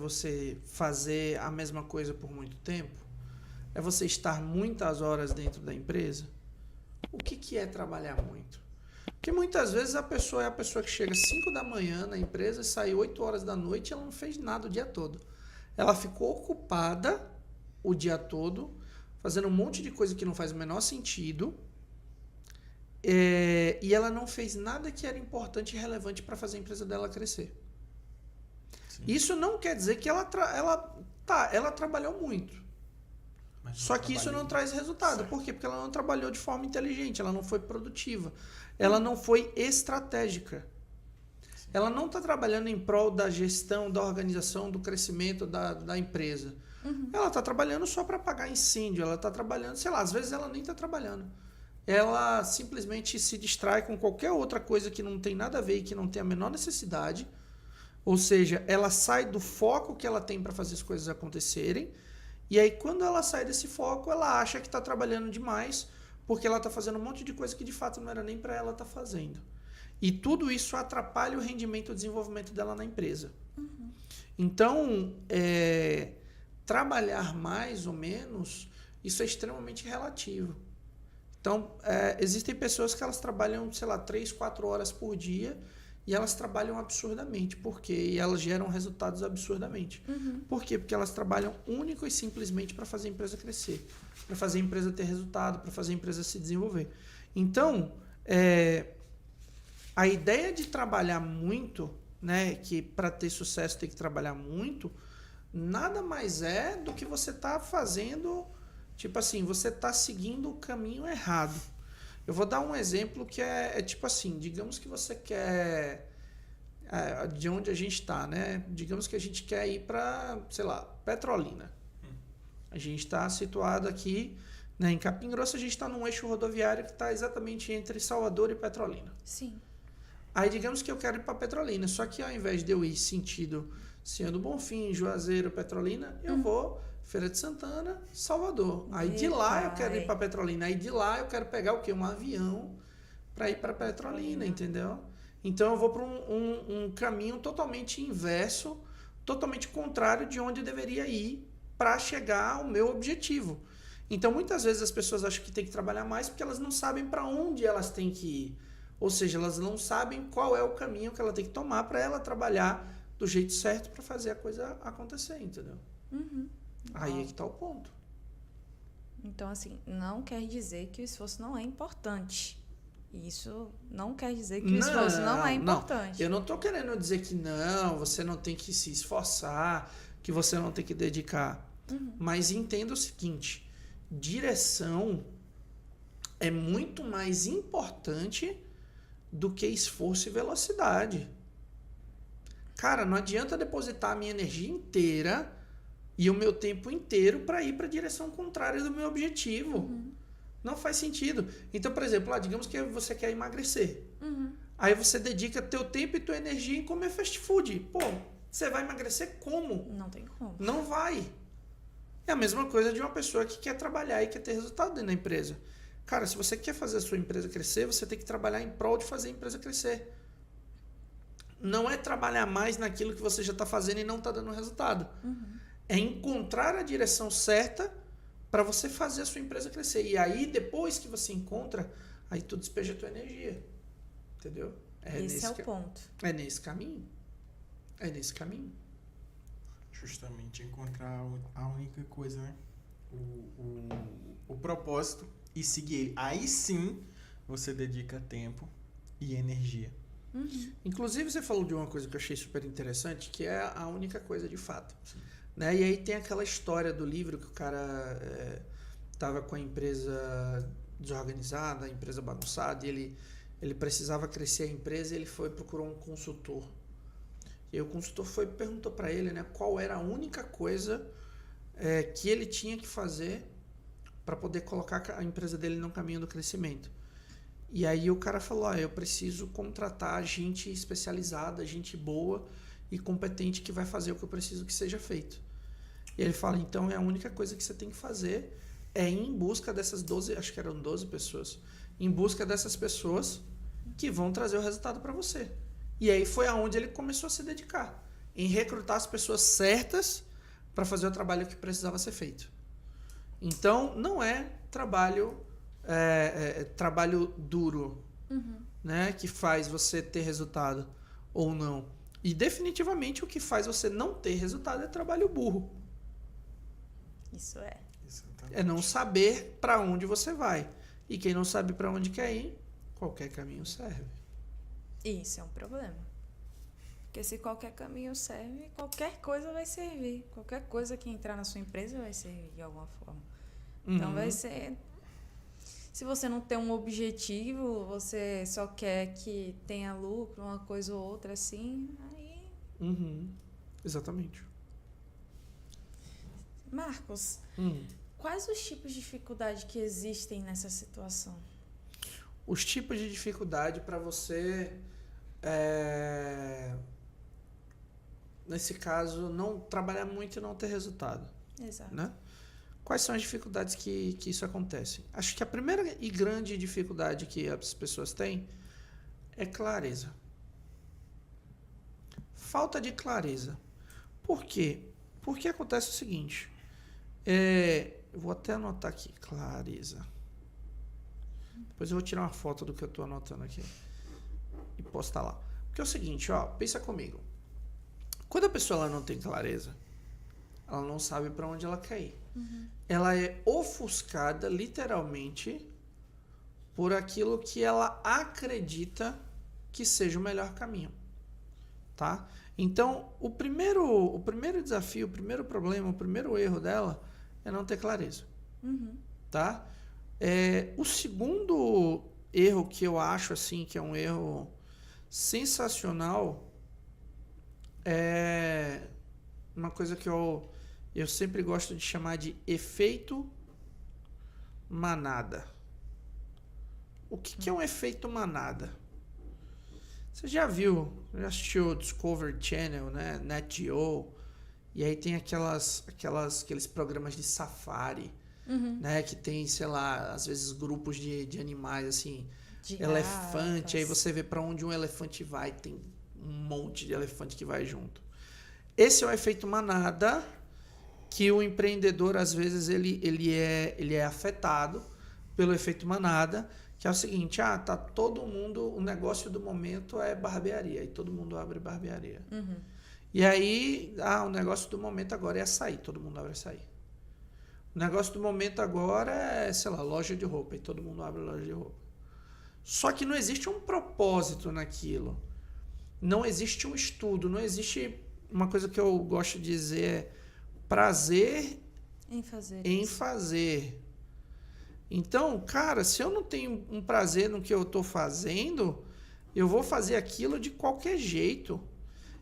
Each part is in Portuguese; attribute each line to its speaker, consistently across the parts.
Speaker 1: você fazer a mesma coisa por muito tempo? É você estar muitas horas dentro da empresa? O que é trabalhar muito? Porque muitas vezes a pessoa é a pessoa que chega às 5 da manhã na empresa e sai 8 horas da noite e ela não fez nada o dia todo. Ela ficou ocupada o dia todo, fazendo um monte de coisa que não faz o menor sentido, e ela não fez nada que era importante e relevante para fazer a empresa dela crescer. Sim. Isso não quer dizer que ela trabalhou muito. Só que isso não traz resultado. Certo. Por quê? Porque ela não trabalhou de forma inteligente, ela não foi produtiva, ela não foi estratégica. Sim. Ela não está trabalhando em prol da gestão, da organização, do crescimento da empresa. Uhum. Ela está trabalhando só para apagar incêndio, ela está trabalhando, sei lá, às vezes ela nem está trabalhando. Ela simplesmente se distrai com qualquer outra coisa que não tem nada a ver e que não tem a menor necessidade. Ou seja, ela sai do foco que ela tem para fazer as coisas acontecerem. E aí, quando ela sai desse foco, ela acha que está trabalhando demais, porque ela está fazendo um monte de coisa que de fato não era nem para ela estar fazendo. E tudo isso atrapalha o rendimento e o desenvolvimento dela na empresa. Uhum. Então, trabalhar mais ou menos, isso é extremamente relativo. Então, existem pessoas que elas trabalham, sei lá, 3, 4 horas por dia, e elas trabalham absurdamente. Por quê? E elas geram resultados absurdamente. Uhum. Por quê? Porque elas trabalham único e simplesmente para fazer a empresa crescer, para fazer a empresa ter resultado, para fazer a empresa se desenvolver. Então, a ideia de trabalhar muito, né, que para ter sucesso tem que trabalhar muito, nada mais é do que você está fazendo, tipo assim, você está seguindo o caminho errado. Eu vou dar um exemplo que é tipo assim, digamos que você quer, de onde a gente está, né? Digamos que a gente quer ir para, sei lá, Petrolina. A gente está situado aqui, né, em Capim Grosso, a gente está num eixo rodoviário que está exatamente entre Salvador e Petrolina.
Speaker 2: Sim.
Speaker 1: Aí digamos que eu quero ir para Petrolina, só que ao invés de eu ir sentido Senhor do Bonfim, Juazeiro, Petrolina, eu vou Feira de Santana, Salvador. Aí de lá eu quero ir para Petrolina. Aí de lá eu quero pegar o quê? Um avião para ir para Petrolina, entendeu? Então eu vou para um caminho totalmente inverso, totalmente contrário de onde eu deveria ir para chegar ao meu objetivo. Então muitas vezes as pessoas acham que tem que trabalhar mais porque elas não sabem para onde elas têm que ir. Ou seja, elas não sabem qual é o caminho que ela tem que tomar para ela trabalhar do jeito certo para fazer a coisa acontecer, entendeu?
Speaker 2: Uhum.
Speaker 1: Aí é que está o ponto.
Speaker 2: Então, assim, não quer dizer que o esforço não é importante. Isso não quer dizer que o esforço não é importante.
Speaker 1: Não. Eu não estou querendo dizer que não, você não tem que se esforçar, que você não tem que dedicar. Uhum. Mas entenda o seguinte, direção é muito mais importante do que esforço e velocidade. Cara, não adianta depositar a minha energia inteira e o meu tempo inteiro para ir para a direção contrária do meu objetivo. Uhum. Não faz sentido. Então, por exemplo, digamos que você quer emagrecer. Uhum. Aí você dedica teu tempo e tua energia em comer fast food. Pô, você vai emagrecer como?
Speaker 2: Não tem como.
Speaker 1: Não vai. É a mesma coisa de uma pessoa que quer trabalhar e quer ter resultado dentro da empresa. Cara, se você quer fazer a sua empresa crescer, você tem que trabalhar em prol de fazer a empresa crescer. Não é trabalhar mais naquilo que você já está fazendo e não está dando resultado. Uhum. É encontrar a direção certa para você fazer a sua empresa crescer. E aí, depois que você encontra, aí tu despeja a tua energia. Entendeu?
Speaker 2: Esse é o ponto.
Speaker 1: É nesse caminho. É nesse caminho.
Speaker 3: Justamente encontrar a única coisa, né? O propósito e seguir ele. Aí sim você dedica tempo e energia.
Speaker 1: Uhum. Inclusive, você falou de uma coisa que eu achei super interessante, que é a única coisa de fato. Sim. Né? E aí tem aquela história do livro que o cara estava com a empresa desorganizada, a empresa bagunçada, e ele precisava crescer a empresa e ele procurou um consultor. E aí o consultor perguntou para ele, né, qual era a única coisa que ele tinha que fazer para poder colocar a empresa dele no caminho do crescimento. E aí o cara falou, eu preciso contratar gente especializada, gente boa e competente que vai fazer o que eu preciso que seja feito. E ele fala, então a única coisa que você tem que fazer é ir em busca dessas 12, acho que eram 12 pessoas, em busca dessas pessoas que vão trazer o resultado para você. E aí foi aonde ele começou a se dedicar. em recrutar as pessoas certas para fazer o trabalho que precisava ser feito. Então, não é trabalho duro, né, que faz você ter resultado ou não. E definitivamente o que faz você não ter resultado é trabalho burro.
Speaker 2: Isso é.
Speaker 1: É não saber para onde você vai. E quem não sabe para onde quer ir, qualquer caminho serve.
Speaker 2: Isso é um problema. Porque se qualquer caminho serve, qualquer coisa vai servir. Qualquer coisa que entrar na sua empresa vai servir de alguma forma. Então vai ser... Se você não tem um objetivo, você só quer que tenha lucro, uma coisa ou outra assim, aí...
Speaker 1: Exatamente.
Speaker 2: Marcos, quais os tipos de dificuldade que existem nessa situação?
Speaker 1: Os tipos de dificuldade para você, nesse caso, não trabalhar muito e não ter resultado.
Speaker 2: Exato.
Speaker 1: Né? Quais são as dificuldades que isso acontece? Acho que a primeira e grande dificuldade que as pessoas têm é clareza. Falta de clareza. Por quê? Porque acontece o seguinte. Eu vou até anotar aqui. Clareza. Depois eu vou tirar uma foto do que eu estou anotando aqui. E postar lá. Porque é o seguinte, ó, pensa comigo. Quando a pessoa ela não tem clareza, ela não sabe para onde ela quer ir. Ela é ofuscada, literalmente, por aquilo que ela acredita que seja o melhor caminho. Tá? Então, o primeiro desafio, o primeiro problema, o primeiro erro dela é não ter clareza. Tá? O segundo erro que eu acho assim, que é um erro sensacional, é uma coisa que eu sempre gosto de chamar de efeito manada. O que é um efeito manada? Você já assistiu o Discovery Channel, né? Nat Geo, e aí tem aqueles programas de safari, né? Que tem, sei lá, às vezes grupos de animais, assim, de elefante, aí você vê para onde um elefante vai, tem um monte de elefante que vai junto. Esse é o efeito manada, que o empreendedor, às vezes, ele é afetado pelo efeito manada, que é o seguinte, tá todo mundo, o negócio do momento é barbearia, e todo mundo abre barbearia. E aí, o negócio do momento agora é açaí, todo mundo abre açaí. O negócio do momento agora é, sei lá, loja de roupa, e todo mundo abre loja de roupa. Só que não existe um propósito naquilo. Não existe um estudo, não existe uma coisa que eu gosto de dizer, prazer em fazer. Então, cara, se eu não tenho um prazer no que eu estou fazendo, eu vou fazer aquilo de qualquer jeito.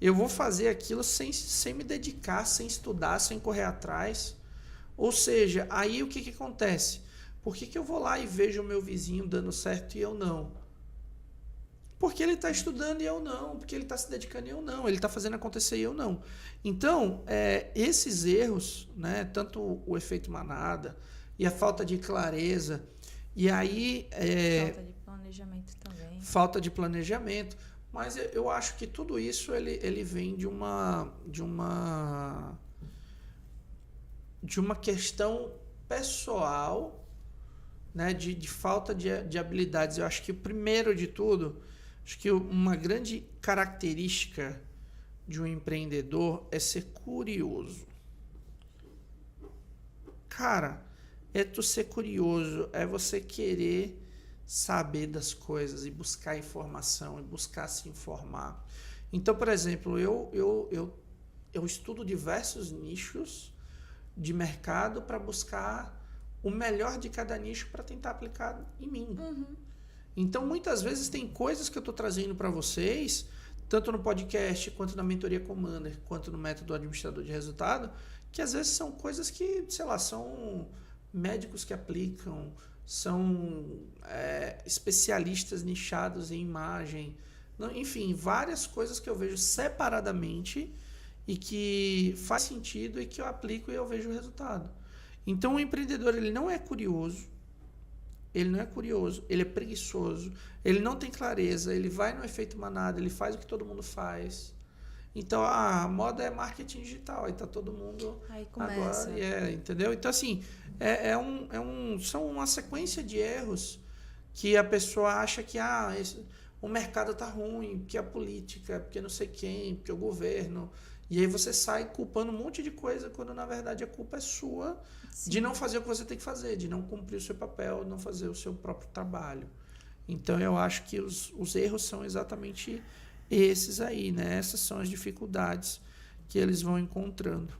Speaker 1: Eu vou fazer aquilo sem me dedicar, sem estudar, sem correr atrás. Ou seja, aí o que acontece? Por que eu vou lá e vejo o meu vizinho dando certo e eu não? Porque ele está estudando e eu não. Porque ele está se dedicando e eu não. Ele está fazendo acontecer e eu não. Então, esses erros, né, tanto o efeito manada e a falta de clareza, e aí...
Speaker 2: falta de planejamento também.
Speaker 1: Falta de planejamento. Mas eu acho que tudo isso ele vem de uma questão pessoal, né, de falta de habilidades. Eu acho que o primeiro de tudo, acho que uma grande característica de um empreendedor é ser curioso. Cara, é tu ser curioso, é você querer saber das coisas e buscar informação, e buscar se informar. Então, por exemplo, eu estudo diversos nichos de mercado para buscar o melhor de cada nicho para tentar aplicar em mim. Então, muitas vezes tem coisas que eu estou trazendo para vocês, tanto no podcast, quanto na mentoria Commander, quanto no método administrador de resultado, que às vezes são coisas que, sei lá, são médicos que aplicam, são especialistas nichados em imagem, enfim, várias coisas que eu vejo separadamente e que faz sentido e que eu aplico e eu vejo o resultado. Então, o empreendedor, ele não é curioso, ele é preguiçoso, ele não tem clareza, ele vai no efeito manada, ele faz o que todo mundo faz, Então, a moda é marketing digital. Aí tá todo mundo
Speaker 2: Aí começa.
Speaker 1: agora. Entendeu? Então, assim, são uma sequência de erros que a pessoa acha que o mercado tá ruim, porque a política, porque não sei quem, porque o governo. E aí você sai culpando um monte de coisa, quando na verdade a culpa é sua.
Speaker 2: Sim.
Speaker 1: De não fazer o que você tem que fazer, de não cumprir o seu papel, não fazer o seu próprio trabalho. Então, eu acho que os erros são exatamente esses aí, né? Essas são as dificuldades que eles vão encontrando.